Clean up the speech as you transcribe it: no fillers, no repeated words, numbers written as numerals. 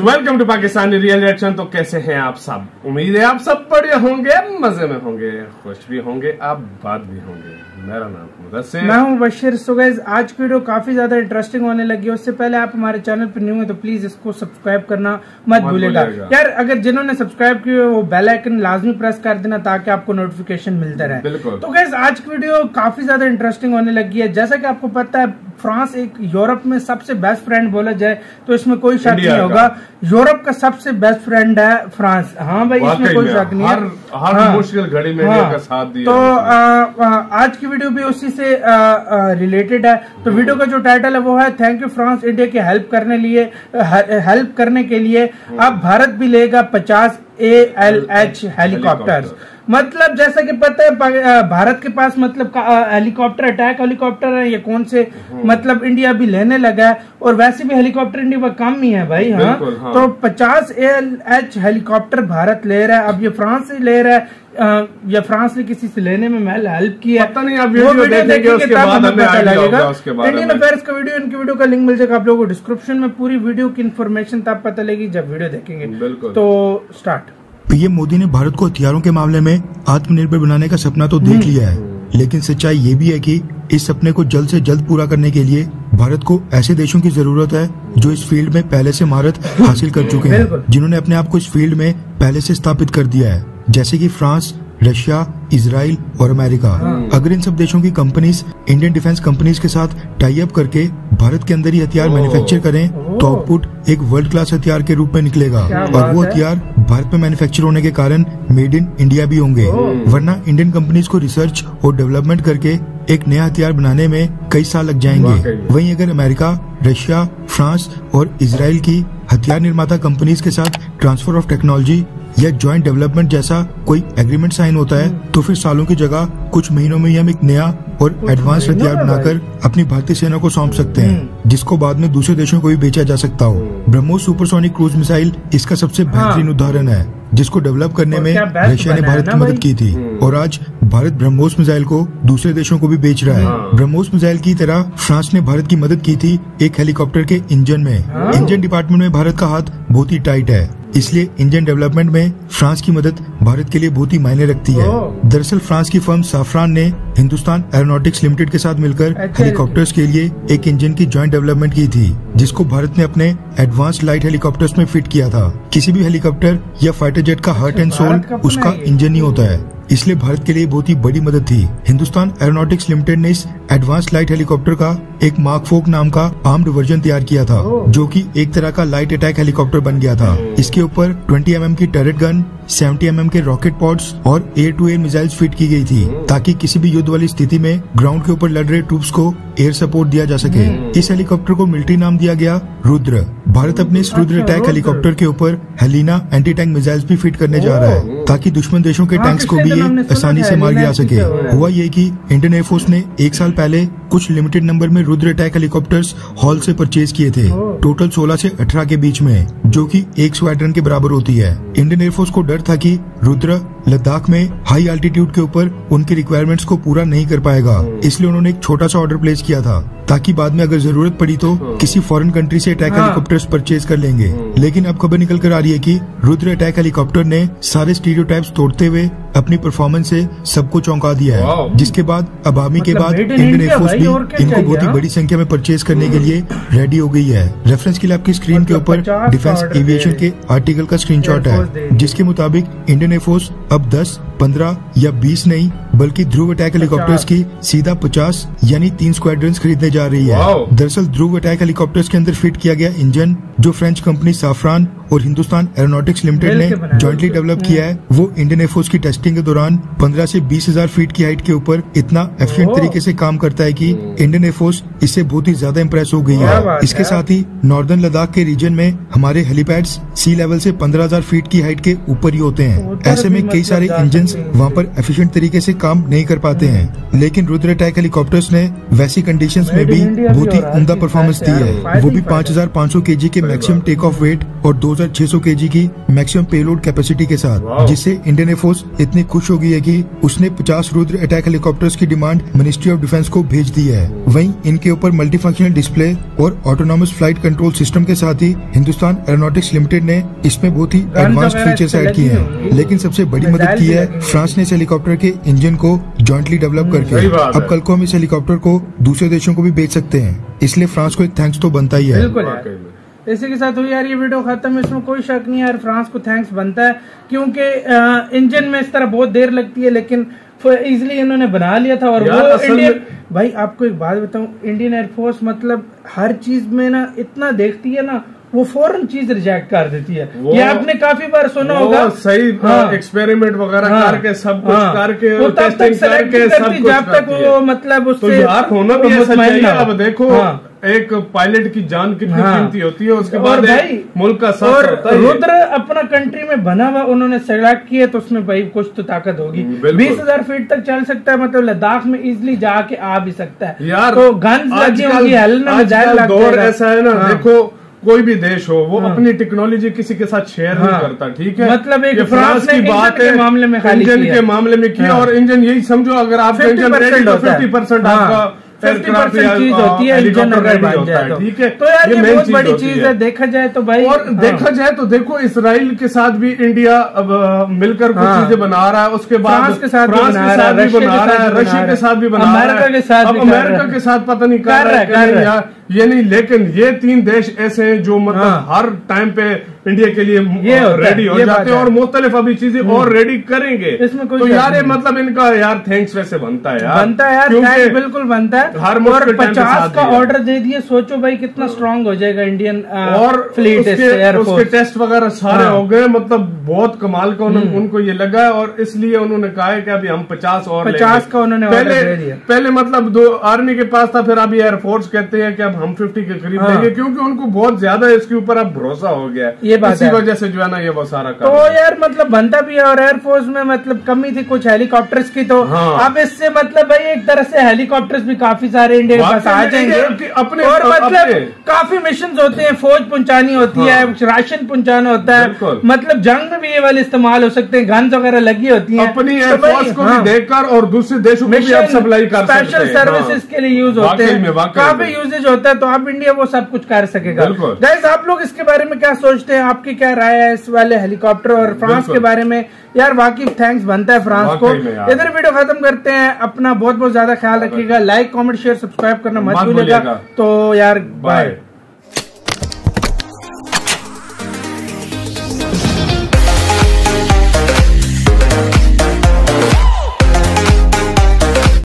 Welcome to Pakistani real reaction. तो कैसे हैं आप सब? उम्मीद है आप सब बढ़िया होंगे, मजे में होंगे, खुश भी होंगे, आप बात भी होंगे। मेरा नाम मुदस्सिर, मैं हूं बशीर। सो गाइस, आज की वीडियो काफी ज्यादा इंटरेस्टिंग होने लगी है। उससे पहले आप हमारे चैनल पर न्यू है तो प्लीज इसको सब्सक्राइब करना मत भूलिएगा यार। अगर जिन्होंने सब्सक्राइब किया वो बेल आइकन लाजमी प्रेस कर देना ताकि आपको नोटिफिकेशन मिलता रहे। तो गाइस, आज की वीडियो काफी ज्यादा इंटरेस्टिंग होने लगी है। जैसा कि आपको पता है, फ्रांस एक यूरोप में सबसे बेस्ट फ्रेंड बोला जाए तो इसमें कोई शक नहीं होगा। यूरोप का सबसे बेस्ट फ्रेंड है फ्रांस। हाँ भाई, इसमें कोई शक नहीं है। हर मुश्किल घड़ी में इंडिया का साथ दिया। तो आज की वीडियो भी उसी से रिलेटेड है। तो वीडियो का जो टाइटल है वो है थैंक यू फ्रांस इंडिया की हेल्प करने के लिए अब भारत भी लेगा 50 ALH हेलीकॉप्टर्स। मतलब जैसा कि पता है, भारत के पास मतलब हेलीकॉप्टर, अटैक हेलीकॉप्टर है ये कौन से, मतलब इंडिया भी लेने लगा है। और वैसे भी हेलीकॉप्टर इंडिया में कम ही है भाई। हाँ, तो 50 ALH हेलीकॉप्टर भारत ले रहा है। अब ये फ्रांस से ले रहा है या फ्रांस ने किसी से लेने में महल किया, पता नहीं। आप वीडियो देखेंगे उसके बाद हमें आइडिया होगा। इंडियन अफेयर्स का वीडियो, इनकी वीडियो का लिंक मिल जाएगा आप लोगों को डिस्क्रिप्शन में। पूरी वीडियो की इन्फॉर्मेशन तब पता लगेगी जब वीडियो देखेंगे। तो स्टार्ट। पीएम मोदी ने भारत को हथियारों के मामले में आत्मनिर्भर बनाने का सपना तो देख लिया है, लेकिन सच्चाई ये भी है कि इस सपने को जल्द से जल्द पूरा करने के लिए भारत को ऐसे देशों की जरूरत है जो इस फील्ड में पहले से महारत हासिल कर चुके हैं, जिन्होंने अपने आप को इस फील्ड में पहले से स्थापित कर दिया है, जैसे कि फ्रांस, रशिया, इजराइल और अमेरिका। अगर इन सब देशों की कंपनीज इंडियन डिफेंस कंपनीज के साथ टाई अप करके भारत के अंदर ही हथियार मैन्युफैक्चर करें तो आउटपुट एक वर्ल्ड क्लास हथियार के रूप में निकलेगा। और वो हथियार भारत में मैन्युफैक्चर होने के कारण मेड इन इंडिया भी होंगे, वरना इंडियन कंपनीज को रिसर्च और डेवलपमेंट करके एक नया हथियार बनाने में कई साल लग जाएंगे। वहीं अगर अमेरिका, रशिया, फ्रांस और इजराइल की हथियार निर्माता कंपनीज के साथ ट्रांसफर ऑफ टेक्नोलॉजी या ज्वाइंट डेवलपमेंट जैसा कोई एग्रीमेंट साइन होता है तो फिर सालों की जगह कुछ महीनों में ही हम एक नया और एडवांस हथियार बनाकर अपनी भारतीय सेना को सौंप सकते हैं, जिसको बाद में दूसरे देशों को भी बेचा जा सकता हो। ब्रह्मोस सुपरसोनिक क्रूज मिसाइल इसका सबसे बेहतरीन उदाहरण है, जिसको डेवलप करने में रशिया ने भारत की मदद की थी और आज भारत ब्रह्मोस मिसाइल को दूसरे देशों को भी बेच रहा है। ब्रह्मोस मिसाइल की तरह फ्रांस ने भारत की मदद की थी एक हेलीकॉप्टर के इंजन में। इंजन डिपार्टमेंट में भारत का हाथ बहुत ही टाइट है, इसलिए इंजन डेवलपमेंट में फ्रांस की मदद भारत के लिए बहुत ही मायने रखती है। दरअसल फ्रांस की फर्म साफ्रान ने हिंदुस्तान एरोनॉटिक्स लिमिटेड के साथ मिलकर हेलीकॉप्टर्स के लिए एक इंजन की ज्वाइंट डेवलपमेंट की थी, जिसको भारत ने अपने एडवांस लाइट हेलीकॉप्टर्स में फिट किया था। किसी भी हेलीकॉप्टर या फाइटर जेट का हार्ट एंड सोल उसका इंजन ही होता है, इसलिए भारत के लिए बहुत ही बड़ी मदद थी। हिंदुस्तान एरोनॉटिक्स लिमिटेड ने इस एडवांस लाइट हेलीकॉप्टर का एक मार्क 4 नाम का आर्म्ड वर्जन तैयार किया था, जो कि एक तरह का लाइट अटैक हेलीकॉप्टर बन गया था। इसके ऊपर 20 mm की टर्रेट गन, 70 mm के रॉकेट पॉड्स और air to air missiles fit की गई थी, ताकि किसी भी युद्ध वाली स्थिति में ग्राउंड के ऊपर लड़ रहे ट्रूप्स को एयर सपोर्ट दिया जा सके। इस हेलीकॉप्टर को मिलिट्री नाम दिया गया रुद्र। भारत अपने इस रुद्र अटैक हेलीकॉप्टर के ऊपर हेलिना एंटी टैंक मिसाइल्स भी फिट करने जा रहा है, ताकि दुश्मन देशों के टैंक्स को भी ये आसानी से मार जा सके। हुआ ये कि इंडियन एयरफोर्स ने एक साल पहले कुछ लिमिटेड नंबर में रुद्र अटैक हेलीकॉप्टर्स हॉल से परचेज किए थे, टोटल 16 से 18 के बीच में, जो कि एक स्क्वाड्रन के बराबर होती है। इंडियन एयरफोर्स को डर था कि रुद्र लद्दाख में हाई एल्टीट्यूड के ऊपर उनकी रिक्वायरमेंट्स को पूरा नहीं कर पाएगा, इसलिए उन्होंने एक छोटा सा ऑर्डर प्लेस किया था, ताकि बाद में अगर जरूरत पड़ी तो किसी फॉरेन कंट्री से अटैक हेलीकॉप्टर्स परचेज कर लेंगे। लेकिन अब खबर निकल कर आ रही है कि रुद्र अटैक हेलीकॉप्टर ने सारे स्टीरियोटाइप्स तोड़ते हुए अपनी परफॉर्मेंस से सबको चौंका दिया है, जिसके बाद अब आर्मी के बाद इंडियन एयरफोर्स भी इनको बहुत ही बड़ी संख्या में परचेज करने के लिए रेडी हो गई है। रेफरेंस के लिए आपकी स्क्रीन के ऊपर डिफेंस एविएशन के आर्टिकल का स्क्रीनशॉट है, जिसके मुताबिक इंडियन एयरफोर्स अब 10, 15 या 20 नहीं बल्कि ध्रुव अटैक हेलीकॉप्टर्स की सीधा 50 यानी 3 स्क्वाड्रन्स खरीदने जा रही है। दरअसल ध्रुव अटैक हेलीकॉप्टर्स के अंदर फिट किया गया इंजन जो फ्रेंच कंपनी साफ्रान और हिंदुस्तान एरोनॉटिक्स लिमिटेड ने जॉइंटली डेवलप किया है, वो इंडियन एयरफोर्स की टेस्टिंग के दौरान 15 से 20,000 फीट की हाइट के ऊपर इतना एफिशिएंट तरीके से काम करता है कि इंडियन एयरफोर्स इससे बहुत ही ज्यादा इम्प्रेस हो गई है। इसके साथ ही नॉर्दर्न लद्दाख के रीजन में हमारे हेलीपैड्स सी लेवल से 15,000 फीट की हाइट के ऊपर ही होते हैं। ऐसे में कई सारे इंजन वहाँ पर एफिशिएंट तरीके से काम नहीं कर पाते हैं, लेकिन रुद्र अटैक हेलीकॉप्टर्स ने वैसी कंडीशंस में भी बहुत ही उम्दा परफॉर्मेंस दी है, वो भी 5,500 kg के मैक्सिमम टेक ऑफ वेट और 2,600 kg की मैक्सिमम पेलोड कैपेसिटी के साथ, जिससे इंडियन एयरफोर्स इतने इतनी खुश हो गई है कि उसने 50 रुद्र अटैक हेलीकॉप्टर्स की डिमांड मिनिस्ट्री ऑफ डिफेंस को भेज दी है। वहीं इनके ऊपर मल्टीफंक्शनल डिस्प्ले और ऑटोनॉमस फ्लाइट कंट्रोल सिस्टम के साथ ही हिंदुस्तान एरोनॉटिक्स लिमिटेड ने इसमें बहुत ही एडवांस्ड फीचर्स ऐड किए हैं। लेकिन सबसे बड़ी मदद की है फ्रांस ने इस हेलीकॉप्टर के इंजन को जॉइंटली डेवलप करके। अब कल को हम इस हेलीकॉप्टर को दूसरे देशों को भी बेच सकते हैं, इसलिए फ्रांस को एक थैंक्स तो बनता ही है। इसी के साथ हुई यार ये वीडियो खत्म। इसमें कोई शक नहीं यार, फ्रांस को थैंक्स बनता है, क्योंकि इंजन में इस तरह बहुत देर लगती है, लेकिन इजिली इन्होंने बना लिया था। और वो इंडियन भाई, आपको एक बात बताऊं, इंडियन एयरफोर्स मतलब हर चीज में ना इतना देखती है ना, वो फौरन चीज रिजेक्ट कर देती है। ये आपने काफी बार सुना होगा। सही एक्सपेरिमेंट वगैरह करके सब कुछ करके वो तब तक सेलेक्ट करती जब तक वो मतलब उससे होना भी ऐसा चाहिए। अब देखो एक पायलट की जान कितनी कीमती होती है, उसके बाद मुल्क का साथ होता है। रुद्र अपना कंट्री में बना हुआ उन्होंने सेलेक्ट किया, तो उसमें भाई कुछ तो ताकत होगी। 20,000 फीट तक चल सकता है, मतलब लद्दाख में इजिली जाके आ भी सकता है यार। तो गन्स लगी होंगी, हेलमेट दौर ऐसा है ना, देखो कोई भी देश हो वो अपनी टेक्नोलॉजी किसी के साथ शेयर नहीं करता, ठीक है। मतलब एक फ्रांस की बात है, मामले में इंजन के मामले में किया, और इंजन यही समझो अगर आप 50% आपका 50% चीज होती है इंजन अगर बन जाए तो, ठीक है। तो यार ये बहुत बड़ी चीज है देखा जाए तो भाई। और देखा जाए तो देखो इसराइल के साथ भी इंडिया अब मिलकर कुछ चीजें बना रहा है, उसके बाद फ्रांस के साथ भी बना रहा है, रशिया के साथ भी बना रहा है, अमेरिका के साथ पता नहीं कर रहा है ये नहीं। लेकिन ये 3 देश ऐसे हैं जो मतलब हर टाइम पे इंडिया के लिए रेडी हो जाते हैं और मुख्तलिफ अभी चीजें और रेडी करेंगे। इसमें तो यार ये मतलब इनका यार थैंक्स वैसे बनता है यार, बिल्कुल बनता है। और 50 का ऑर्डर दे दिए, सोचो भाई कितना स्ट्रांग हो जाएगा इंडियन और फ्लीट। उसके टेस्ट वगैरह सारे हो गए, मतलब बहुत कमाल का उनको ये लगा है, और इसलिए उन्होंने कहा है कि अभी हम 50 का उन्होंने पहले मतलब 2 आर्मी के पास था, फिर अभी एयरफोर्स कहते हैं कि अब हम 50 के करीब देंगे, क्योंकि उनको बहुत ज्यादा इसके ऊपर अब भरोसा हो गया है। इसी वजह से जो है ना ये वो सारा तो यार मतलब बनता भी है। और एयरफोर्स में मतलब कमी थी कुछ हेलीकॉप्टर्स की, तो अब इससे मतलब भाई एक तरह से हेलीकॉप्टर्स भी काफी सारे इंडिया के पास आ जाएंगे अपने। और मतलब काफी मिशन होते हैं, फौज पहुंचानी होती है, राशन पहुंचाना होता है, मतलब जंग में भी ये वाले इस्तेमाल हो सकते हैं, गन्स वगैरह लगी होती है अपनी एयरफोर्स को भी देखकर, और दूसरे देशों में भी आप सप्लाई कर सकते हैं। स्पेशल सर्विसेज के लिए यूज होते हैं, काफी यूजेज होता है, तो अब इंडिया वो सब कुछ कर सकेगा। गाइस आप लोग इसके बारे में क्या सोचते हैं, आपकी क्या राय है इस वाले हेलीकॉप्टर और फ्रांस के बारे में? यार वाकई थैंक्स बनता है फ्रांस को। इधर वीडियो खत्म करते हैं, अपना बहुत बहुत ज्यादा ख्याल रखिएगा, लाइक कमेंट शेयर सब्सक्राइब करना मत भूलिएगा। तो यार बाय।